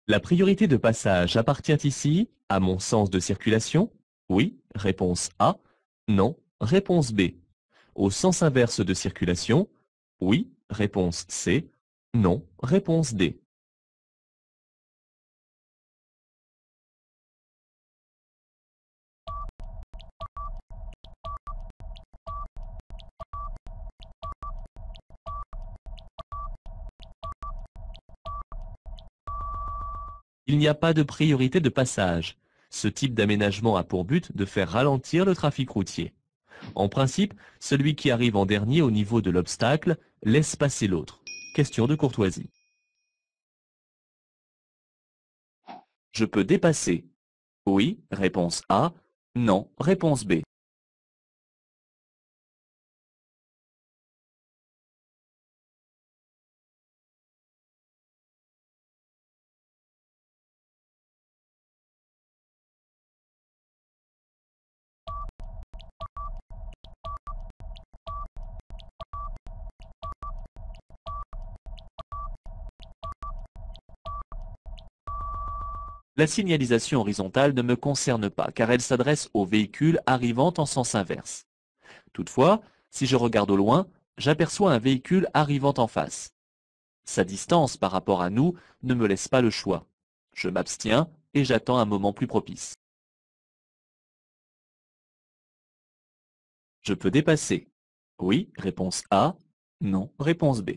La priorité de passage appartient ici à mon sens de circulation? Oui, réponse A. Non, réponse B. Au sens inverse de circulation? Oui, réponse C. Non, réponse D. Il n'y a pas de priorité de passage. Ce type d'aménagement a pour but de faire ralentir le trafic routier. En principe, celui qui arrive en dernier au niveau de l'obstacle laisse passer l'autre. Question de courtoisie. Je peux dépasser. Oui, réponse A. Non, réponse B. La signalisation horizontale ne me concerne pas car elle s'adresse aux véhicules arrivant en sens inverse. Toutefois, si je regarde au loin, j'aperçois un véhicule arrivant en face. Sa distance par rapport à nous ne me laisse pas le choix. Je m'abstiens et j'attends un moment plus propice. Je peux dépasser. Oui, réponse A. Non, réponse B.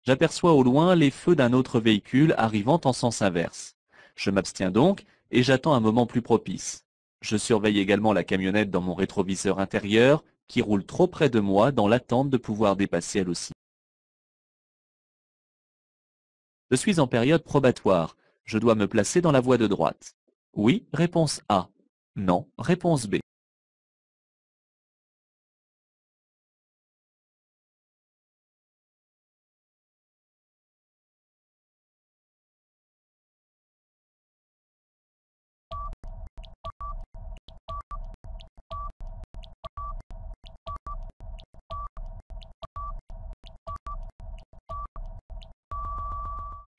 J'aperçois au loin les feux d'un autre véhicule arrivant en sens inverse. Je m'abstiens donc et j'attends un moment plus propice. Je surveille également la camionnette dans mon rétroviseur intérieur qui roule trop près de moi dans l'attente de pouvoir dépasser elle aussi. Je suis en période probatoire. Je dois me placer dans la voie de droite. Oui, réponse A. Non, réponse B.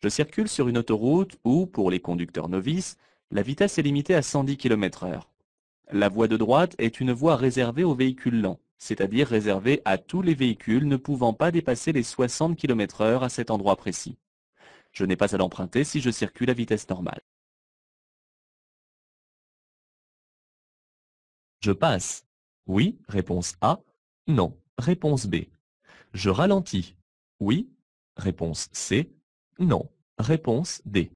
Je circule sur une autoroute où, pour les conducteurs novices, la vitesse est limitée à 110 km/h. La voie de droite est une voie réservée aux véhicules lents, c'est-à-dire réservée à tous les véhicules ne pouvant pas dépasser les 60 km/h à cet endroit précis. Je n'ai pas à l'emprunter si je circule à vitesse normale. Je passe. Oui, réponse A. Non, réponse B. Je ralentis. Oui, réponse C. Non, réponse D.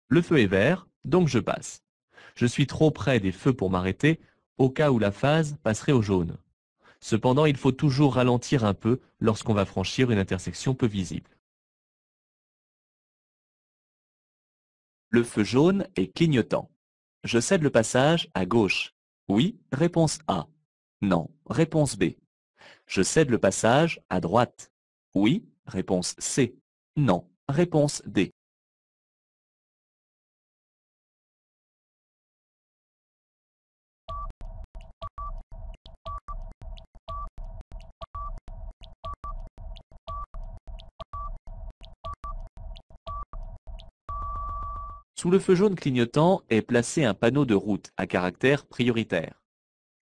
Le feu est vert, donc je passe. Je suis trop près des feux pour m'arrêter, au cas où la phase passerait au jaune. Cependant, il faut toujours ralentir un peu lorsqu'on va franchir une intersection peu visible. Le feu jaune est clignotant. Je cède le passage à gauche. Oui, réponse A. Non, réponse B. Je cède le passage à droite. Oui, réponse C. Non, réponse D. Sous le feu jaune clignotant est placé un panneau de route à caractère prioritaire.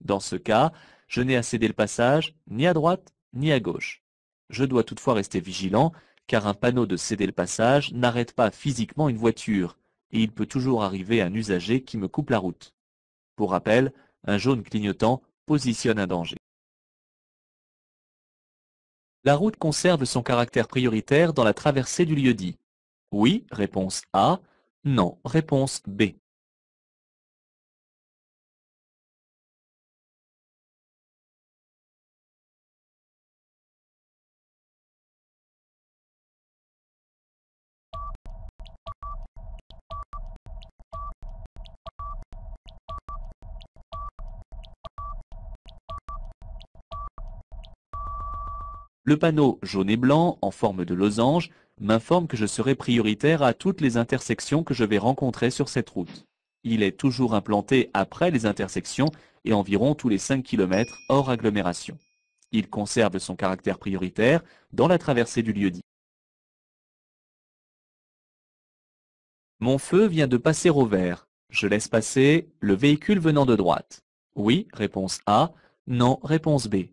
Dans ce cas, je n'ai à céder le passage ni à droite ni à gauche. Je dois toutefois rester vigilant car un panneau de céder le passage n'arrête pas physiquement une voiture et il peut toujours arriver un usager qui me coupe la route. Pour rappel, un jaune clignotant positionne un danger. La route conserve son caractère prioritaire dans la traversée du lieu-dit. Oui, réponse A. Non, réponse B. Le panneau jaune et blanc, en forme de losange, m'informe que je serai prioritaire à toutes les intersections que je vais rencontrer sur cette route. Il est toujours implanté après les intersections et environ tous les 5 km hors agglomération. Il conserve son caractère prioritaire dans la traversée du lieu-dit. Mon feu vient de passer au vert. Je laisse passer le véhicule venant de droite. Oui, réponse A. Non, réponse B.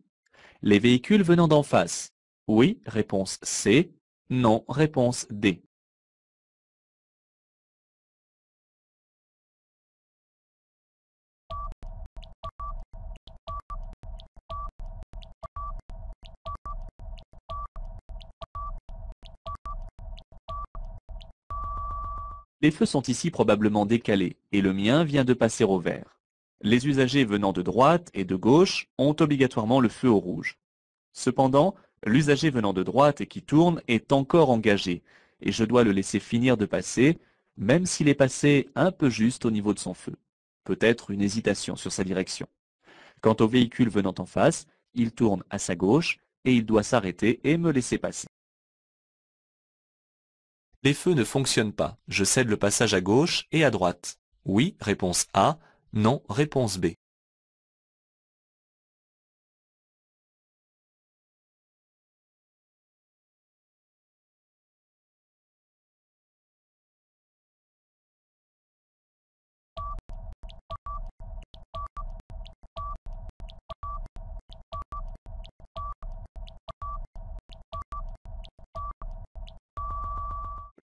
Les véhicules venant d'en face. Oui, réponse C. Non, réponse D. Les feux sont ici probablement décalés et le mien vient de passer au vert. Les usagers venant de droite et de gauche ont obligatoirement le feu au rouge. Cependant, l'usager venant de droite et qui tourne est encore engagé et je dois le laisser finir de passer, même s'il est passé un peu juste au niveau de son feu. Peut-être une hésitation sur sa direction. Quant au véhicule venant en face, il tourne à sa gauche et il doit s'arrêter et me laisser passer. Les feux ne fonctionnent pas. Je cède le passage à gauche et à droite. Oui, réponse A. Non, réponse B.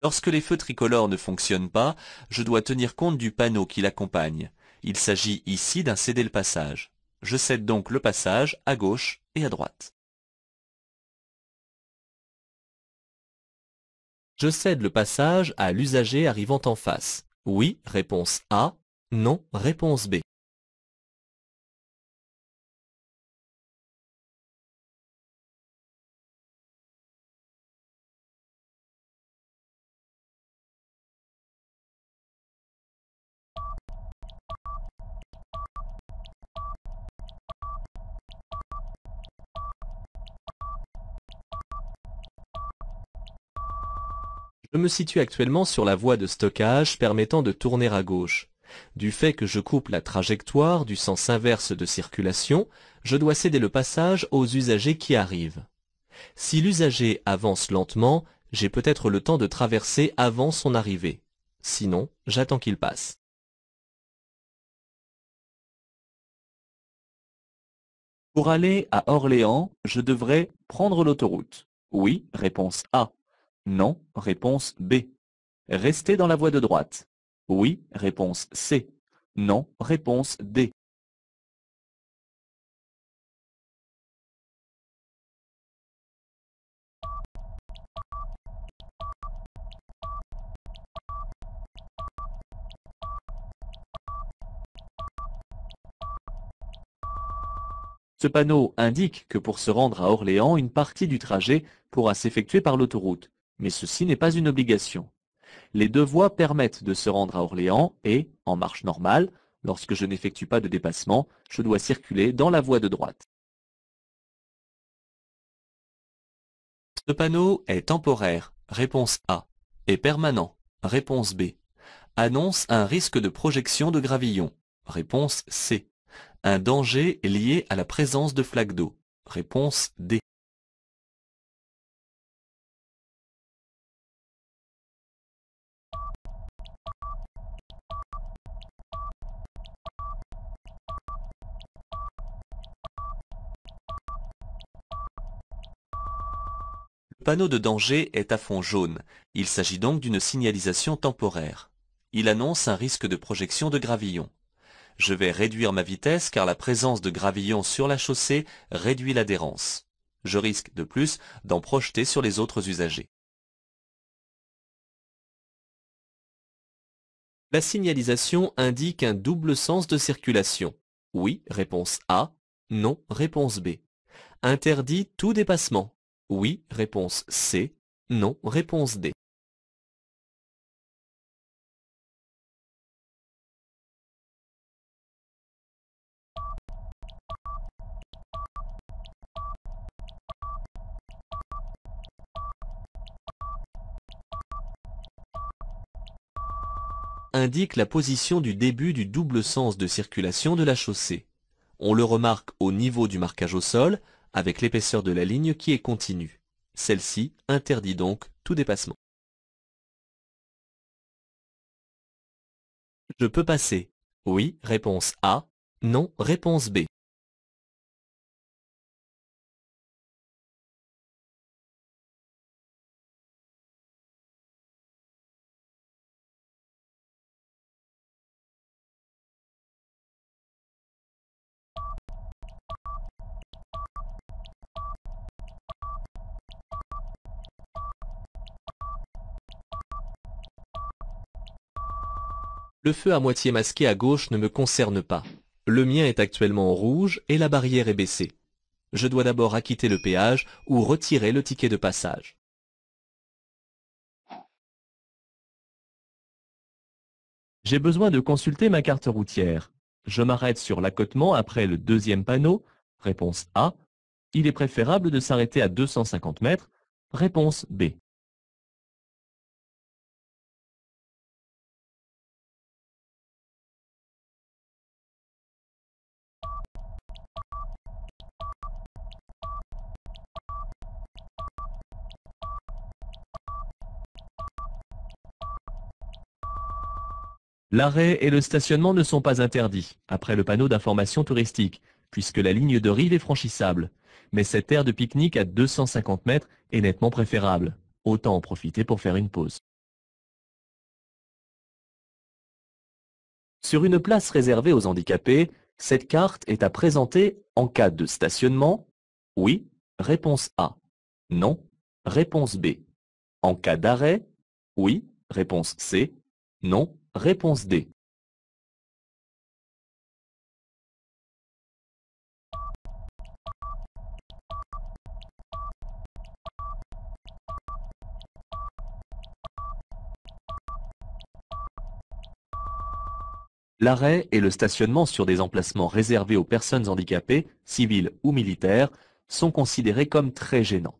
Lorsque les feux tricolores ne fonctionnent pas, je dois tenir compte du panneau qui l'accompagne. Il s'agit ici d'un céder le passage. Je cède donc le passage à gauche et à droite. Je cède le passage à l'usager arrivant en face. Oui, réponse A. Non, réponse B. Je me situe actuellement sur la voie de stockage permettant de tourner à gauche. Du fait que je coupe la trajectoire du sens inverse de circulation, je dois céder le passage aux usagers qui arrivent. Si l'usager avance lentement, j'ai peut-être le temps de traverser avant son arrivée. Sinon, j'attends qu'il passe. Pour aller à Orléans, je devrais prendre l'autoroute. Oui, réponse A. Non, réponse B. Rester dans la voie de droite. Oui, réponse C. Non, réponse D. Ce panneau indique que pour se rendre à Orléans, une partie du trajet pourra s'effectuer par l'autoroute, mais ceci n'est pas une obligation. Les deux voies permettent de se rendre à Orléans et, en marche normale, lorsque je n'effectue pas de dépassement, je dois circuler dans la voie de droite. Ce panneau est temporaire, réponse A, et permanent, réponse B. Annonce un risque de projection de gravillon, réponse C. Un danger lié à la présence de flaques d'eau, réponse D. Le panneau de danger est à fond jaune. Il s'agit donc d'une signalisation temporaire. Il annonce un risque de projection de gravillon. Je vais réduire ma vitesse car la présence de gravillons sur la chaussée réduit l'adhérence. Je risque de plus d'en projeter sur les autres usagers. La signalisation indique un double sens de circulation. Oui, réponse A. Non, réponse B. Interdit tout dépassement. Oui, réponse C. Non, réponse D. Indique la position du début du double sens de circulation de la chaussée. On le remarque au niveau du marquage au sol, avec l'épaisseur de la ligne qui est continue. Celle-ci interdit donc tout dépassement. Je peux passer. Oui, réponse A. Non, réponse B. Le feu à moitié masqué à gauche ne me concerne pas. Le mien est actuellement en rouge et la barrière est baissée. Je dois d'abord acquitter le péage ou retirer le ticket de passage. J'ai besoin de consulter ma carte routière. Je m'arrête sur l'accotement après le deuxième panneau. Réponse A. Il est préférable de s'arrêter à 250 mètres. Réponse B. L'arrêt et le stationnement ne sont pas interdits, après le panneau d'information touristique, puisque la ligne de rive est franchissable. Mais cette aire de pique-nique à 250 mètres est nettement préférable. Autant en profiter pour faire une pause. Sur une place réservée aux handicapés, cette carte est à présenter en cas de stationnement. Oui, réponse A. Non, réponse B. En cas d'arrêt. Oui, réponse C. Non, réponse D. L'arrêt et le stationnement sur des emplacements réservés aux personnes handicapées, civiles ou militaires, sont considérés comme très gênants.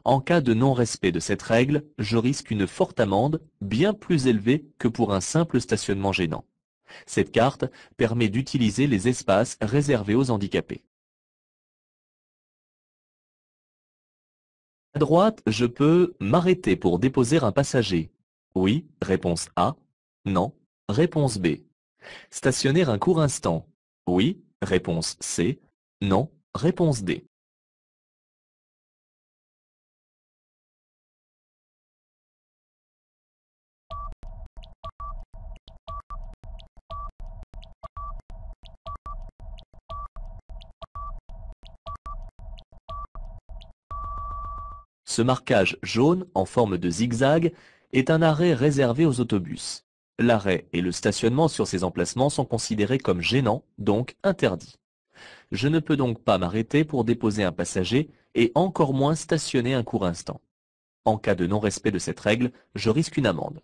En cas de non-respect de cette règle, je risque une forte amende, bien plus élevée que pour un simple stationnement gênant. Cette carte permet d'utiliser les espaces réservés aux handicapés. À droite, je peux m'arrêter pour déposer un passager. Oui, réponse A. Non, réponse B. Stationner un court instant. Oui, réponse C. Non, réponse D. Ce marquage jaune en forme de zigzag est un arrêt réservé aux autobus. L'arrêt et le stationnement sur ces emplacements sont considérés comme gênants, donc interdits. Je ne peux donc pas m'arrêter pour déposer un passager et encore moins stationner un court instant. En cas de non-respect de cette règle, je risque une amende.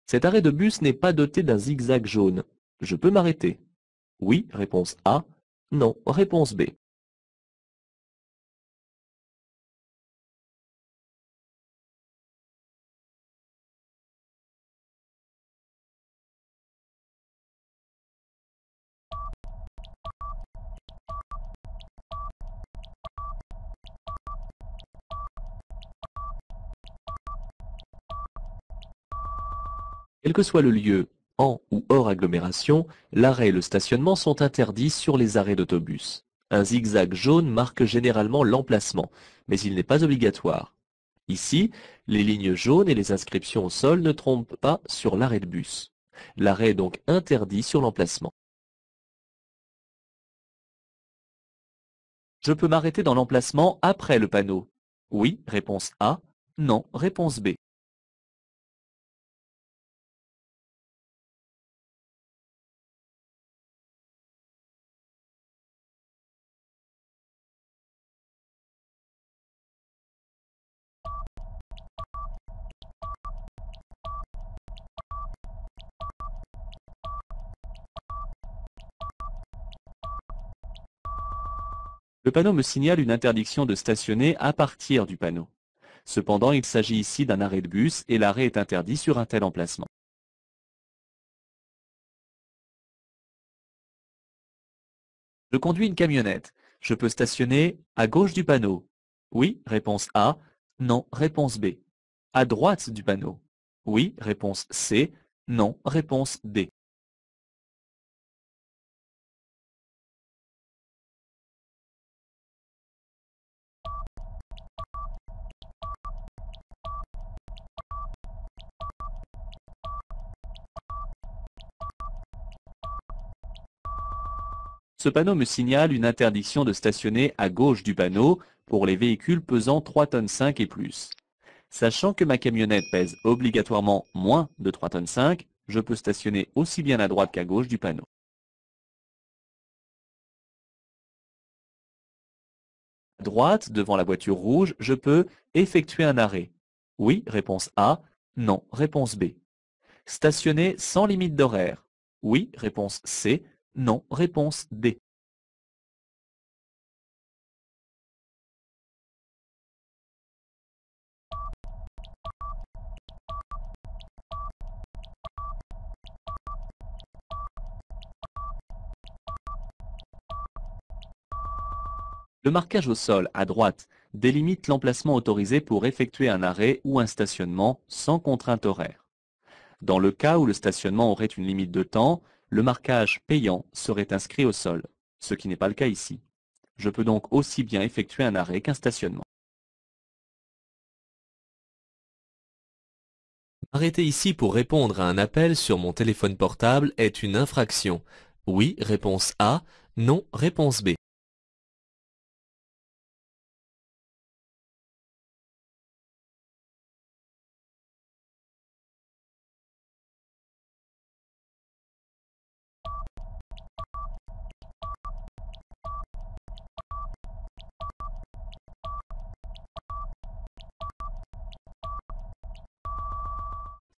Cet arrêt de bus n'est pas doté d'un zigzag jaune. Je peux m'arrêter. Oui, réponse A. Non, réponse B. Quel que soit le lieu, en ou hors agglomération, l'arrêt et le stationnement sont interdits sur les arrêts d'autobus. Un zigzag jaune marque généralement l'emplacement, mais il n'est pas obligatoire. Ici, les lignes jaunes et les inscriptions au sol ne trompent pas sur l'arrêt de bus. L'arrêt est donc interdit sur l'emplacement. Je peux m'arrêter dans l'emplacement après le panneau. Oui, réponse A. Non, réponse B. Le panneau me signale une interdiction de stationner à partir du panneau. Cependant, il s'agit ici d'un arrêt de bus et l'arrêt est interdit sur un tel emplacement. Je conduis une camionnette. Je peux stationner à gauche du panneau. Oui, réponse A. Non, réponse B. À droite du panneau. Oui, réponse C. Non, réponse D. Ce panneau me signale une interdiction de stationner à gauche du panneau pour les véhicules pesant 3,5 tonnes et plus. Sachant que ma camionnette pèse obligatoirement moins de 3,5 tonnes, je peux stationner aussi bien à droite qu'à gauche du panneau. À droite, devant la voiture rouge, je peux effectuer un arrêt. Oui, réponse A. Non, réponse B. Stationner sans limite d'horaire. Oui, réponse C. Non, réponse D. Le marquage au sol, à droite, délimite l'emplacement autorisé pour effectuer un arrêt ou un stationnement sans contrainte horaire. Dans le cas où le stationnement aurait une limite de temps, le marquage payant serait inscrit au sol, ce qui n'est pas le cas ici. Je peux donc aussi bien effectuer un arrêt qu'un stationnement. Arrêter ici pour répondre à un appel sur mon téléphone portable est une infraction. Oui, réponse A. Non, réponse B.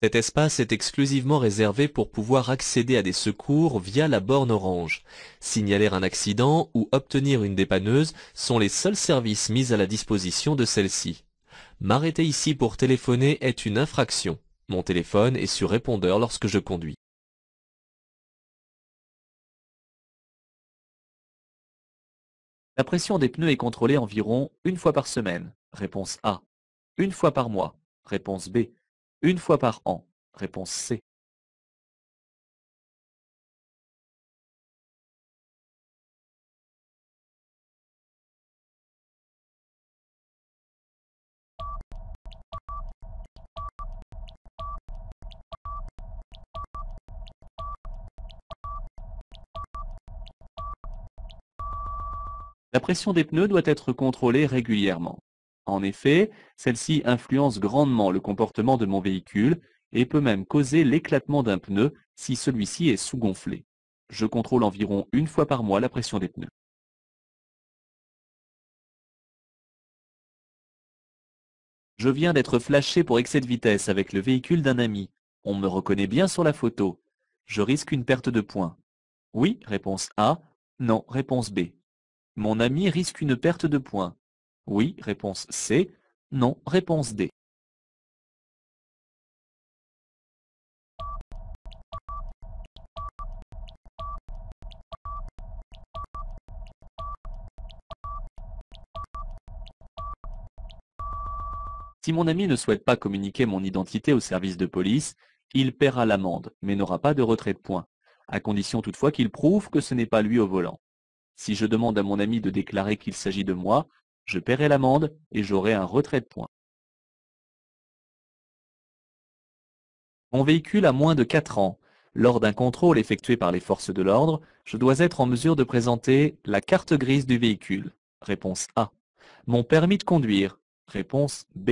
Cet espace est exclusivement réservé pour pouvoir accéder à des secours via la borne orange. Signaler un accident ou obtenir une dépanneuse sont les seuls services mis à la disposition de celle-ci. M'arrêter ici pour téléphoner est une infraction. Mon téléphone est sur répondeur lorsque je conduis. La pression des pneus est contrôlée environ une fois par semaine. Réponse A. Une fois par mois. Réponse B. Une fois par an. Réponse C. La pression des pneus doit être contrôlée régulièrement. En effet, celle-ci influence grandement le comportement de mon véhicule et peut même causer l'éclatement d'un pneu si celui-ci est sous-gonflé. Je contrôle environ une fois par mois la pression des pneus. Je viens d'être flashé pour excès de vitesse avec le véhicule d'un ami. On me reconnaît bien sur la photo. Je risque une perte de points. Oui, réponse A. Non, réponse B. Mon ami risque une perte de points. Oui, réponse C. Non, réponse D. Si mon ami ne souhaite pas communiquer mon identité au service de police, il paiera l'amende, mais n'aura pas de retrait de points, à condition toutefois qu'il prouve que ce n'est pas lui au volant. Si je demande à mon ami de déclarer qu'il s'agit de moi, je paierai l'amende et j'aurai un retrait de points. Mon véhicule a moins de 4 ans. Lors d'un contrôle effectué par les forces de l'ordre, je dois être en mesure de présenter la carte grise du véhicule. Réponse A. Mon permis de conduire. Réponse B.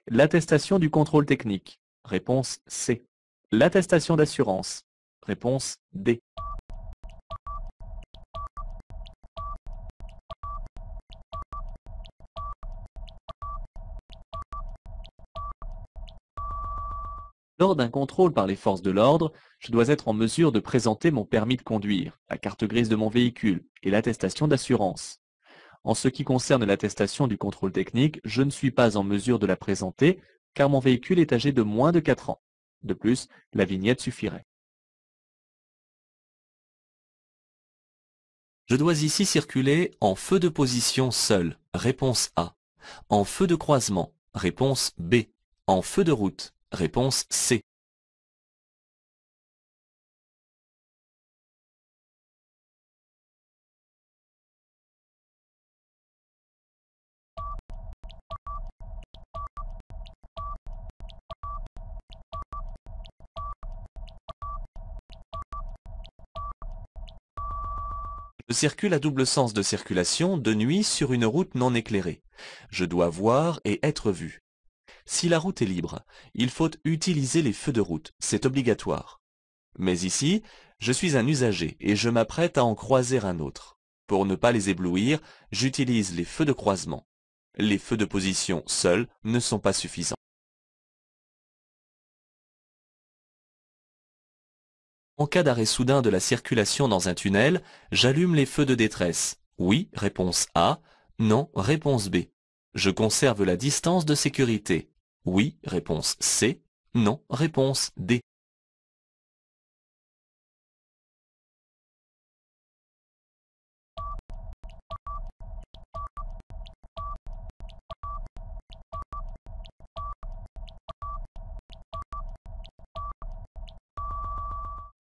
L'attestation du contrôle technique. Réponse C. L'attestation d'assurance. Réponse D. Lors d'un contrôle par les forces de l'ordre, je dois être en mesure de présenter mon permis de conduire, la carte grise de mon véhicule et l'attestation d'assurance. En ce qui concerne l'attestation du contrôle technique, je ne suis pas en mesure de la présenter car mon véhicule est âgé de moins de 4 ans. De plus, la vignette suffirait. Je dois ici circuler en feu de position seul. Réponse A. En feu de croisement. Réponse B. En feu de route. Réponse C. Je circule à double sens de circulation de nuit sur une route non éclairée. Je dois voir et être vu. Si la route est libre, il faut utiliser les feux de route, c'est obligatoire. Mais ici, je suis un usager et je m'apprête à en croiser un autre. Pour ne pas les éblouir, j'utilise les feux de croisement. Les feux de position seuls ne sont pas suffisants. En cas d'arrêt soudain de la circulation dans un tunnel, j'allume les feux de détresse. Oui, réponse A. Non, réponse B. Je conserve la distance de sécurité. Oui, réponse C. Non, réponse D.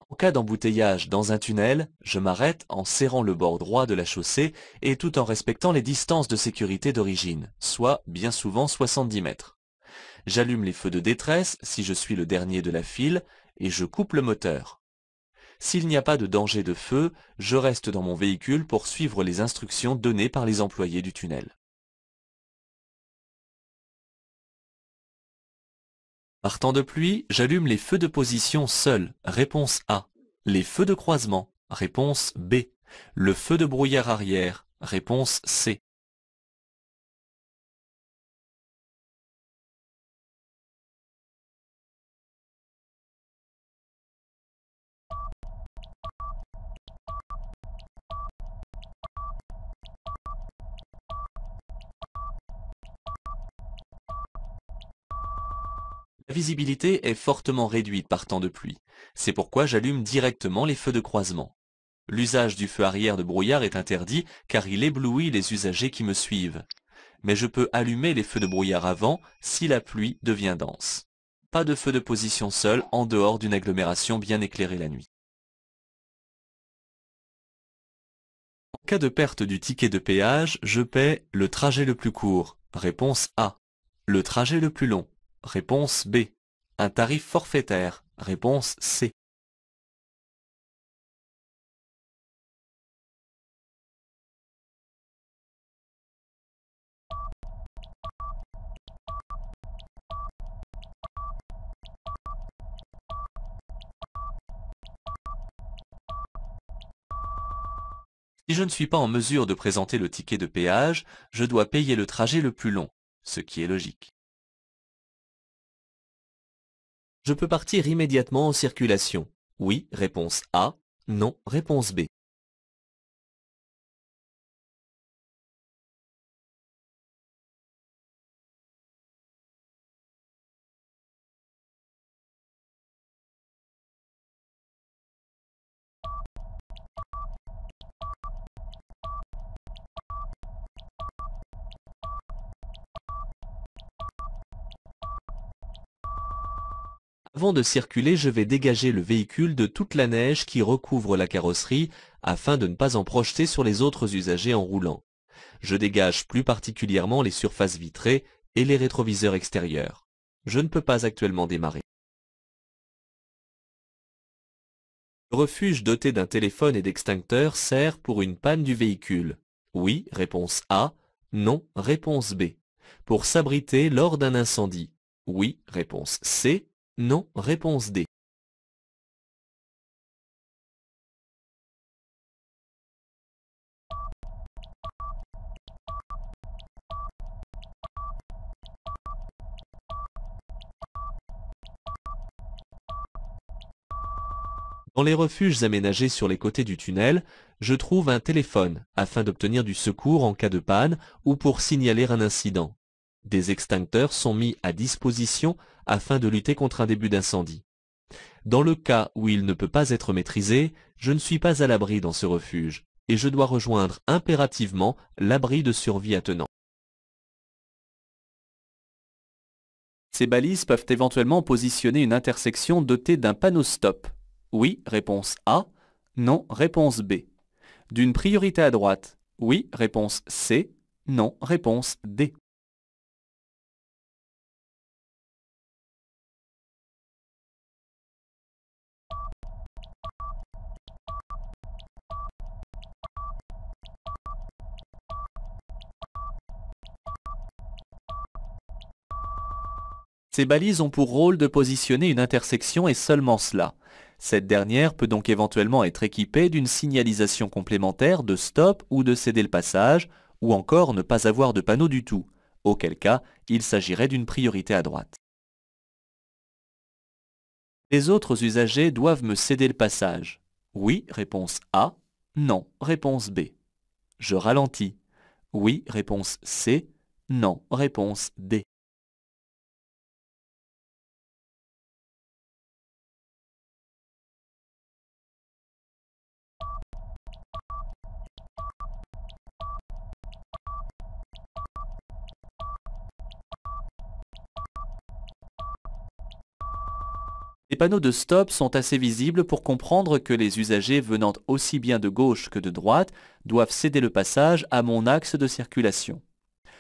En cas d'embouteillage dans un tunnel, je m'arrête en serrant le bord droit de la chaussée et tout en respectant les distances de sécurité d'origine, soit bien souvent 70 mètres. J'allume les feux de détresse si je suis le dernier de la file et je coupe le moteur. S'il n'y a pas de danger de feu, je reste dans mon véhicule pour suivre les instructions données par les employés du tunnel. Par temps de pluie, j'allume les feux de position seuls. Réponse A. Les feux de croisement. Réponse B. Le feu de brouillard arrière. Réponse C. La visibilité est fortement réduite par temps de pluie. C'est pourquoi j'allume directement les feux de croisement. L'usage du feu arrière de brouillard est interdit car il éblouit les usagers qui me suivent. Mais je peux allumer les feux de brouillard avant si la pluie devient dense. Pas de feu de position seul en dehors d'une agglomération bien éclairée la nuit. En cas de perte du ticket de péage, je paie le trajet le plus court. Réponse A. Le trajet le plus long. Réponse B. Un tarif forfaitaire. Réponse C. Si je ne suis pas en mesure de présenter le ticket de péage, je dois payer le trajet le plus long, ce qui est logique. Je peux partir immédiatement en circulation. Oui, réponse A. Non, réponse B. Avant de circuler, je vais dégager le véhicule de toute la neige qui recouvre la carrosserie afin de ne pas en projeter sur les autres usagers en roulant. Je dégage plus particulièrement les surfaces vitrées et les rétroviseurs extérieurs. Je ne peux pas actuellement démarrer. Le refuge doté d'un téléphone et d'extincteur sert pour une panne du véhicule. Oui, réponse A. Non, réponse B. Pour s'abriter lors d'un incendie. Oui, réponse C. Non, réponse D. Dans les refuges aménagés sur les côtés du tunnel, je trouve un téléphone afin d'obtenir du secours en cas de panne ou pour signaler un incident. Des extincteurs sont mis à disposition afin de lutter contre un début d'incendie. Dans le cas où il ne peut pas être maîtrisé, je ne suis pas à l'abri dans ce refuge et je dois rejoindre impérativement l'abri de survie attenant. Ces balises peuvent éventuellement positionner une intersection dotée d'un panneau stop. Oui, réponse A. Non, réponse B. D'une priorité à droite. Oui, réponse C. Non, réponse D. Ces balises ont pour rôle de positionner une intersection et seulement cela. Cette dernière peut donc éventuellement être équipée d'une signalisation complémentaire de stop ou de céder le passage, ou encore ne pas avoir de panneau du tout, auquel cas il s'agirait d'une priorité à droite. Les autres usagers doivent me céder le passage. Oui, réponse A. Non, réponse B. Je ralentis. Oui, réponse C. Non, réponse D. Les panneaux de stop sont assez visibles pour comprendre que les usagers venant aussi bien de gauche que de droite doivent céder le passage à mon axe de circulation.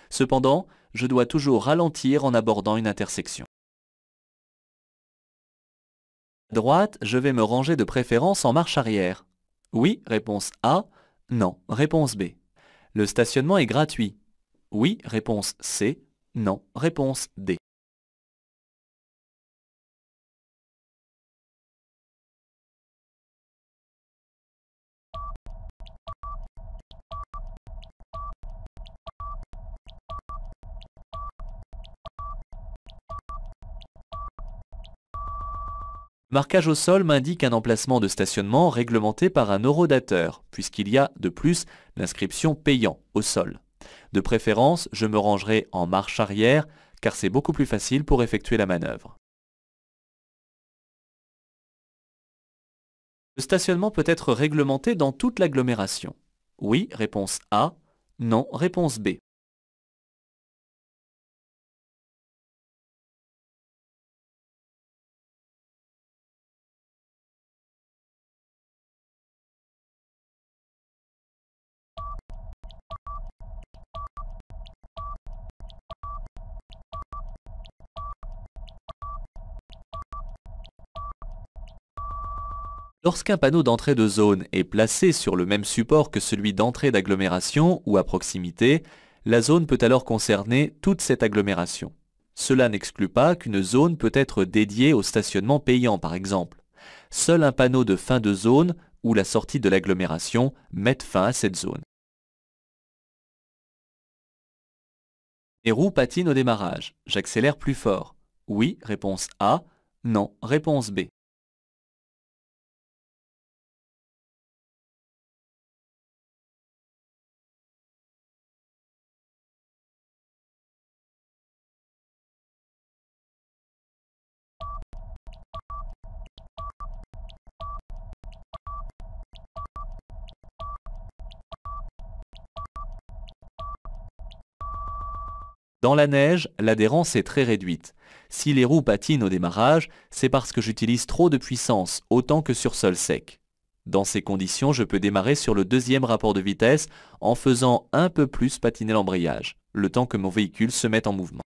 Cependant, je dois toujours ralentir en abordant une intersection. À droite, je vais me ranger de préférence en marche arrière. Oui, réponse A. Non, réponse B. Le stationnement est gratuit. Oui, réponse C. Non, réponse D. Le marquage au sol m'indique un emplacement de stationnement réglementé par un horodateur, puisqu'il y a de plus l'inscription payant au sol. De préférence, je me rangerai en marche arrière, car c'est beaucoup plus facile pour effectuer la manœuvre. Le stationnement peut être réglementé dans toute l'agglomération. Oui, réponse A. Non, réponse B. Lorsqu'un panneau d'entrée de zone est placé sur le même support que celui d'entrée d'agglomération ou à proximité, la zone peut alors concerner toute cette agglomération. Cela n'exclut pas qu'une zone peut être dédiée au stationnement payant par exemple. Seul un panneau de fin de zone ou la sortie de l'agglomération met fin à cette zone. Les roues patinent au démarrage. J'accélère plus fort. Oui, réponse A. Non, réponse B. Dans la neige, l'adhérence est très réduite. Si les roues patinent au démarrage, c'est parce que j'utilise trop de puissance, autant que sur sol sec. Dans ces conditions, je peux démarrer sur le deuxième rapport de vitesse en faisant un peu plus patiner l'embrayage, le temps que mon véhicule se mette en mouvement.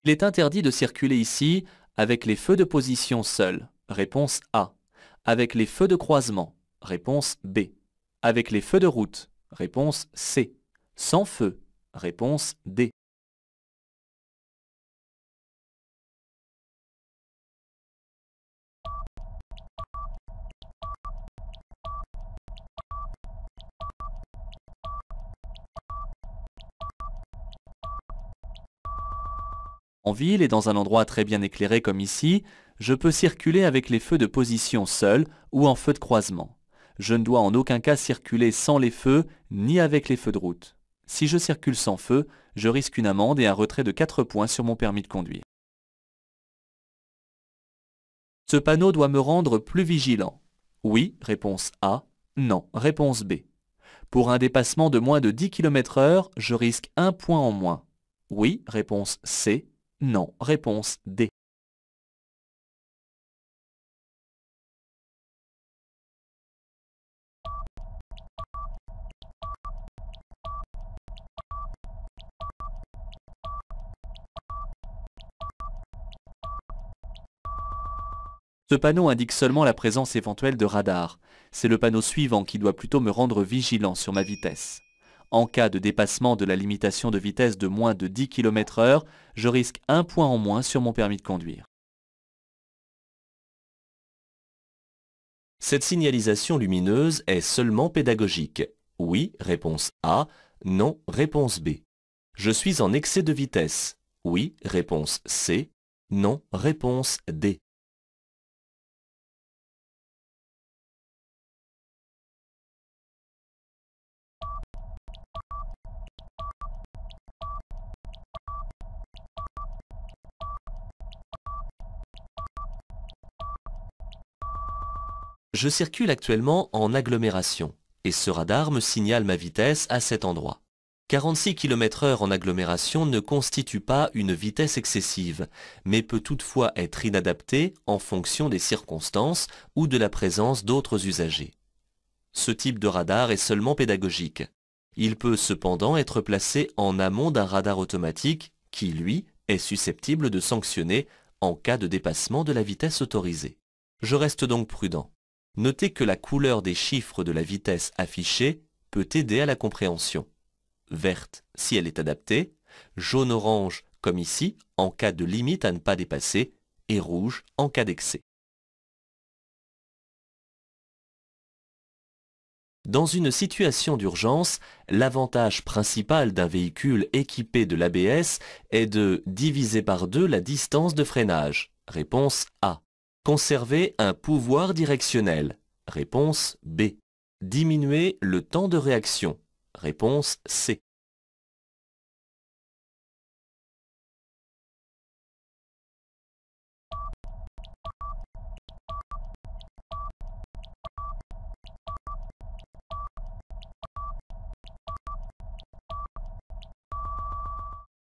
Il est interdit de circuler ici avec les feux de position seuls. Réponse A. Avec les feux de croisement. Réponse B. Avec les feux de route. Réponse C. Sans feu. Réponse D. En ville et dans un endroit très bien éclairé comme ici, je peux circuler avec les feux de position seuls ou en feu de croisement. Je ne dois en aucun cas circuler sans les feux ni avec les feux de route. Si je circule sans feu, je risque une amende et un retrait de 4 points sur mon permis de conduire. Ce panneau doit me rendre plus vigilant. Oui, réponse A. Non, réponse B. Pour un dépassement de moins de 10 km/h, je risque 1 point en moins. Oui, réponse C. Non, réponse D. Ce panneau indique seulement la présence éventuelle de radars. C'est le panneau suivant qui doit plutôt me rendre vigilant sur ma vitesse. En cas de dépassement de la limitation de vitesse de moins de 10 km/h, je risque 1 point en moins sur mon permis de conduire. Cette signalisation lumineuse est seulement pédagogique. Oui, réponse A. Non, réponse B. Je suis en excès de vitesse. Oui, réponse C. Non, réponse D. Je circule actuellement en agglomération et ce radar me signale ma vitesse à cet endroit. 46 km/h en agglomération ne constitue pas une vitesse excessive, mais peut toutefois être inadaptée en fonction des circonstances ou de la présence d'autres usagers. Ce type de radar est seulement pédagogique. Il peut cependant être placé en amont d'un radar automatique qui, lui, est susceptible de sanctionner en cas de dépassement de la vitesse autorisée. Je reste donc prudent. Notez que la couleur des chiffres de la vitesse affichée peut aider à la compréhension. Verte si elle est adaptée, jaune-orange comme ici en cas de limite à ne pas dépasser et rouge en cas d'excès. Dans une situation d'urgence, l'avantage principal d'un véhicule équipé de l'ABS est de diviser par 2 la distance de freinage. Réponse A. Conserver un pouvoir directionnel. Réponse B. Diminuer le temps de réaction. Réponse C.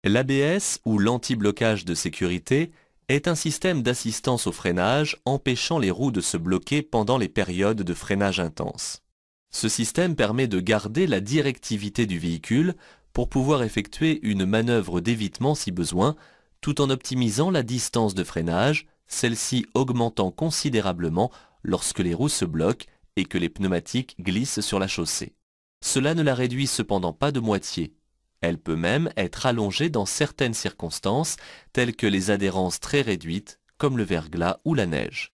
L'ABS ou l'anti-blocage de sécurité est un système d'assistance au freinage empêchant les roues de se bloquer pendant les périodes de freinage intense. Ce système permet de garder la directivité du véhicule pour pouvoir effectuer une manœuvre d'évitement si besoin, tout en optimisant la distance de freinage, celle-ci augmentant considérablement lorsque les roues se bloquent et que les pneumatiques glissent sur la chaussée. Cela ne la réduit cependant pas de moitié. Elle peut même être allongée dans certaines circonstances, telles que les adhérences très réduites, comme le verglas ou la neige.